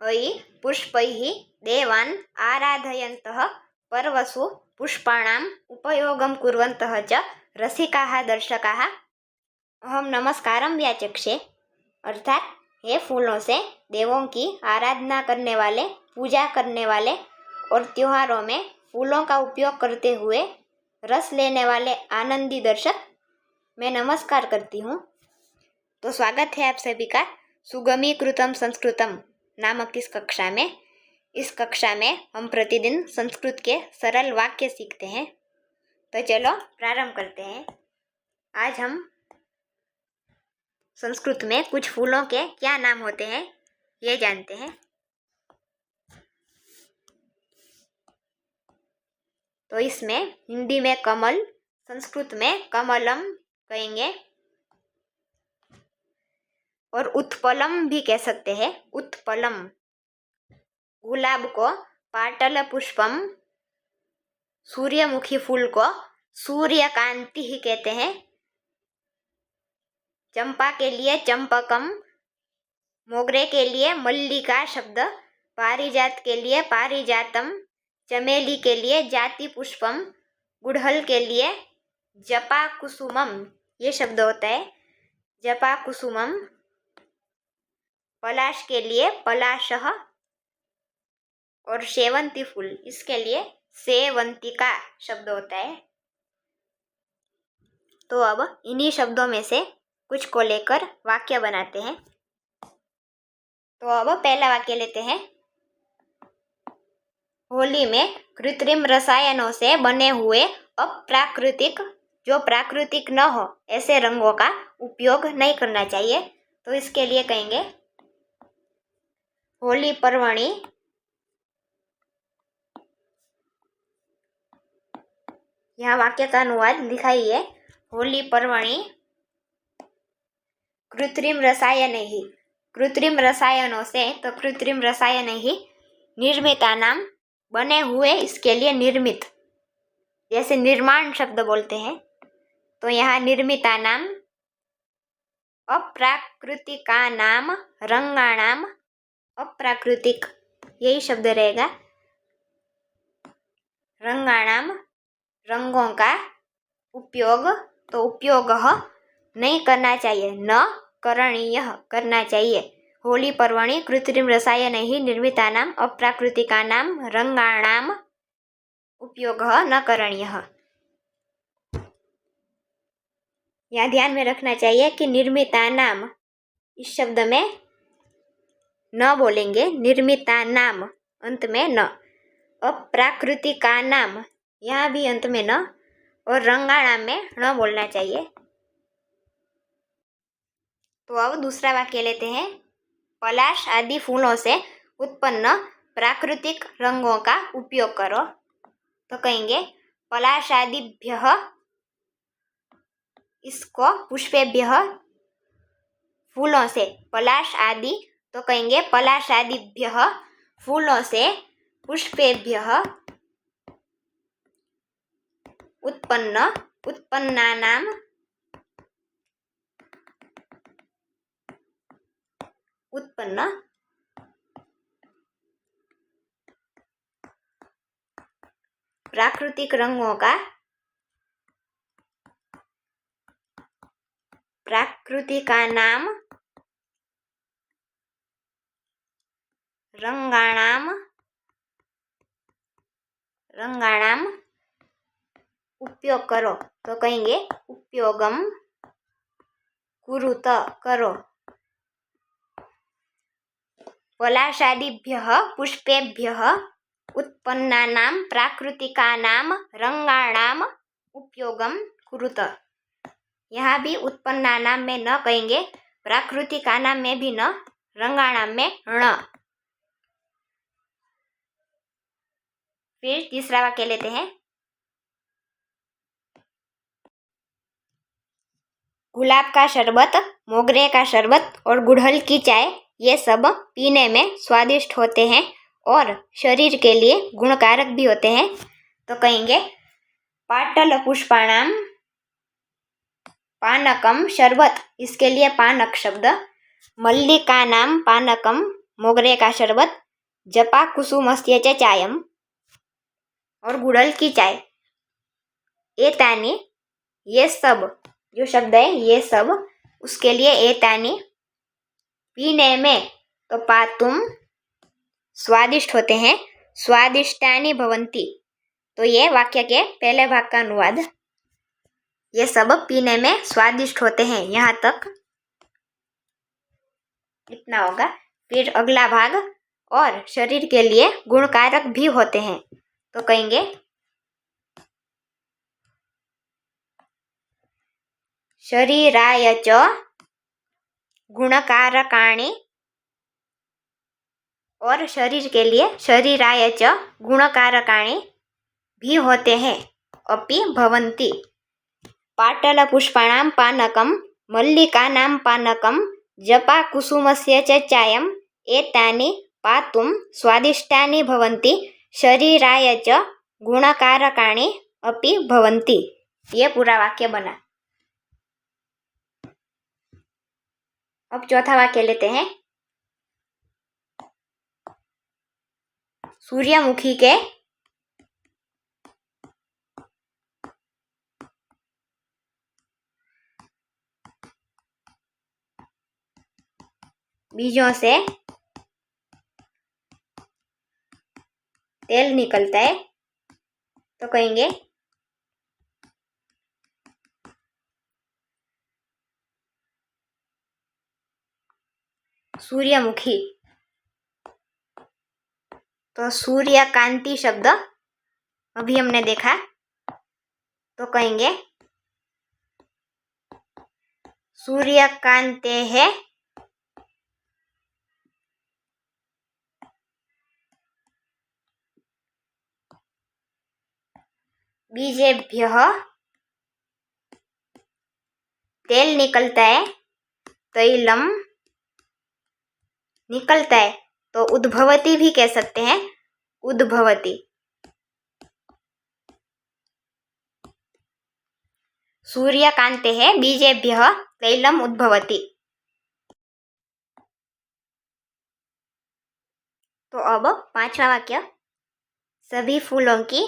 अयि पुष्पैः देवान् आराधयन्तः पर्वसु पुष्पाणाम् उपयोगं कुर्वन्तः च रसिकाः दर्शकाः अहम नमस्कारम व्याचक्षे, अर्थात हे फूलों से देवों की आराधना करने वाले, पूजा करने वाले और त्योहारों में फूलों का उपयोग करते हुए रस लेने वाले आनंदी दर्शक, मैं नमस्कार करती हूँ। तो स्वागत है आप सभी का सुगमीकृतम संस्कृतम नामक इस कक्षा में। इस कक्षा में हम प्रतिदिन संस्कृत के सरल वाक्य सीखते हैं। तो चलो प्रारंभ करते हैं। आज हम संस्कृत में कुछ फूलों के क्या नाम होते हैं ये जानते हैं। तो इसमें हिंदी में कमल, संस्कृत में कमलम कहेंगे और उत्पलम भी कह सकते हैं। उत्पलम। गुलाब को पाटल पुष्पम, सूर्यमुखी फूल को सूर्यकांति ही कहते हैं। चंपा के लिए चंपकम, मोगरे के लिए मल्लिका शब्द, पारिजात के लिए पारिजातम, चमेली के लिए जाति पुष्पम, गुड़हल के लिए जपा कुसुमम ये शब्द होता है। जपा कुसुमम। पलाश के लिए पलाशह और सेवंती फूल इसके लिए सेवंतिका शब्द होता है। तो अब इन्हीं शब्दों में से कुछ को लेकर वाक्य बनाते हैं। तो अब पहला वाक्य लेते हैं। होली में कृत्रिम रसायनों से बने हुए अप्राकृतिक, जो प्राकृतिक न हो ऐसे रंगों का उपयोग नहीं करना चाहिए। तो इसके लिए कहेंगे होली पर्वणि यहाँ वाक्य का अनुवाद लिखा ही है। होली पर्वणि कृत्रिम रसायन ही, कृत्रिम रसायनों से, तो कृत्रिम रसायन ही निर्मिता नाम बने हुए, इसके लिए निर्मित, जैसे निर्माण शब्द बोलते हैं। तो यहाँ निर्मिता नाम, अप्राकृतिका नाम, रंगाणाम, अप्राकृतिक यही शब्द रहेगा। रंगाणाम रंगों का उपयोग, तो उपयोग नहीं करना चाहिए, न करणीय करना चाहिए। होली पर्वणि कृत्रिम रसायन ही निर्मितानाम अप्राकृतिकानाम रंगाणाम उपयोग न करणीय। यहाँ ध्यान में रखना चाहिए कि निर्मितानाम इस शब्द में न बोलेंगे, निर्मितानाम अंत में न, अप्राकृतिकानाम यहाँ भी अंत में न, और रंगाणाम में न बोलना चाहिए। तो अब दूसरा वाक्य लेते हैं। पलाश आदि फूलों से उत्पन्न प्राकृतिक रंगों का उपयोग करो। तो कहेंगे पलाशादिभ्यः, इसको पुष्पेभ्यः फूलों से, पलाश आदि, तो कहेंगे पलाशादिभ्यः फूलों से, पुष्पेभ्यः उत्पन्न, उत्पन्नानाम उत्पन्न प्राकृतिक रंगों का, प्राकृतिकानाम रंगाणाम, रंगाणाम उपयोग करो। तो कहेंगे उपयोगम कुरुत करो। पलाशादिभ्यः पुष्पेभ्यः उत्पन्नानाम प्राकृतिकानाम रंगाणाम उपयोगम कुरुत। यहाँ भी उत्पन्नानाम में न कहेंगे, प्राकृतिकानाम में भी न, रंगाणाम में ण। फिर तीसरा वाक्य लेते हैं। गुलाब का शरबत, मोगरे का शरबत और गुड़हल की चाय ये सब पीने में स्वादिष्ट होते हैं और शरीर के लिए गुणकारक भी होते हैं। तो कहेंगे पाटल पुष्पाणाम पानकम शरबत, इसके लिए पानक शब्द, मल्लिका नाम पानकम मोगरे का शरबत, जपा कुसुमस्य च चायम, और गुड़हल की चाय। एतानी, ये सब जो शब्द है ये सब, उसके लिए एतानी पीने में, तो पातुम स्वादिष्ट होते हैं, स्वादिष्टानि भवन्ति, तो ये वाक्य के पहले भाग का अनुवाद। ये सब पीने में स्वादिष्ट होते हैं, यहाँ तक इतना होगा। फिर अगला भाग, और शरीर के लिए गुणकारक भी होते हैं, तो कहेंगे शरीराय च गुणकारकाणि, और शरीर के लिए शरीराय च गुणकारकाणि भी होते हैं, अपि भवन्ति। पाटलपुष्पाणां पानकं, मल्लिकानां पानकं, जपाकुसुमस्य च चायं, एतानि पातुं स्वादिष्टानि भवन्ति, शरीराय च गुणकारकाणि अपि भवन्ति। ये पूरा वाक्य बना। अब चौथा वाक्य लेते हैं। सूर्यमुखी के बीजों से तेल निकलता है, तो कहेंगे सूर्यमुखी। तो सूर्यकांति शब्द अभी हमने देखा, तो कहेंगे सूर्यकांतेः बीजेभ्यः तेल निकलता है, तैलम निकलता है, तो उद्भवती भी कह सकते हैं, उद्भवती। सूर्यकांतेः बीजेभ्यः तैलम उद्भवति। तो अब पांचवा वाक्य, सभी फूलों की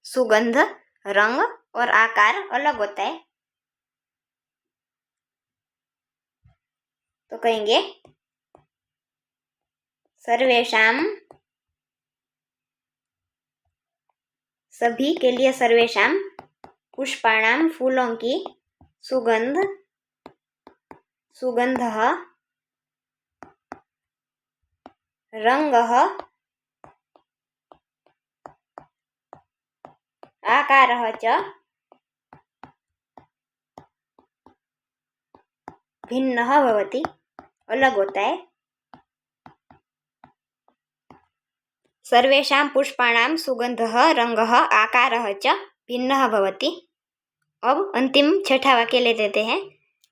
सुगंध, रंग और आकार अलग होता है, तो कहेंगे सर्वेषां, सभी के लिए सर्वेषां, पुष्पाणां फूलों की सुगंध, सुगंधः, रंगः, आकारः च भिन्नः भवति, अलग होता है। सर्वेषां पुष्पाणां सुगंधः, रंगः, आकारः च भिन्नः भवति। अब अंतिम छठा वाक्य ले लेते हैं।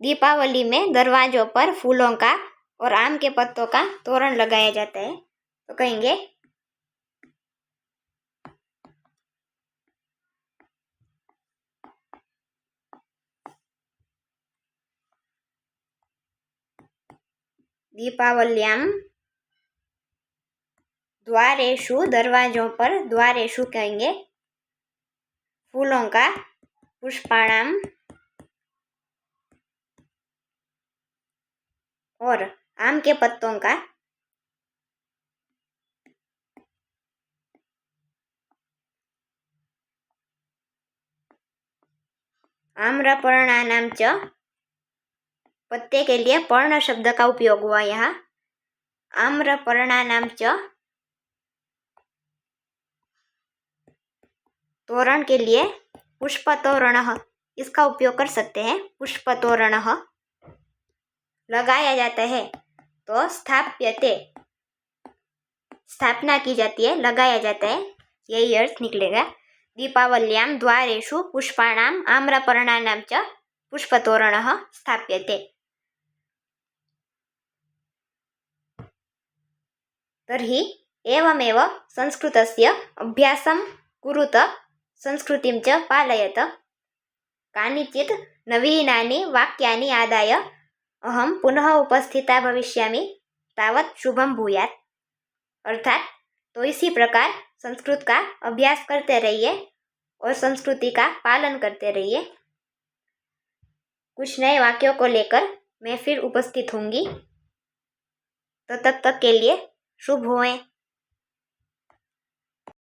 दीपावली में दरवाजों पर फूलों का और आम के पत्तों का तोरण लगाया जाता है, तो कहेंगे दीपावल्यां द्वारेषु, दरवाजों पर, द्वारेषु कहेंगे फूलों का, पुष्पाणां और आम के पत्तों का, आम्रपर्णानां च, पत्ते के लिए पर्ण शब्द का उपयोग हुआ यहाँ, आम्रपर्णानां च, तोरण के लिए पुष्पतोरणः, इसका उपयोग कर सकते हैं, पुष्पतोरणः। लगाया जाता है, तो स्थाप्यते, स्थापना की जाती है, लगाया जाता है, यही अर्थ निकलेगा। दीपावल्यां द्वारेषु पुष्पाणाम् आम्रपर्णानां च पुष्पतोरणः स्थाप्यते। तर्हि एवमेव संस्कृतस्य अभ्यासं कुरुत, संस्कृतिं च पालयत। कानिचित् नवीनानि वाक्यानि आदाय अहं पुनः उपस्थिता भविष्यामि। तावत शुभम भूयात्। अर्थात तो इसी प्रकार संस्कृत का अभ्यास करते रहिए और संस्कृति का पालन करते रहिए। कुछ नए वाक्यों को लेकर मैं फिर उपस्थित होंगी। तो तब तक के लिए शुभ होए।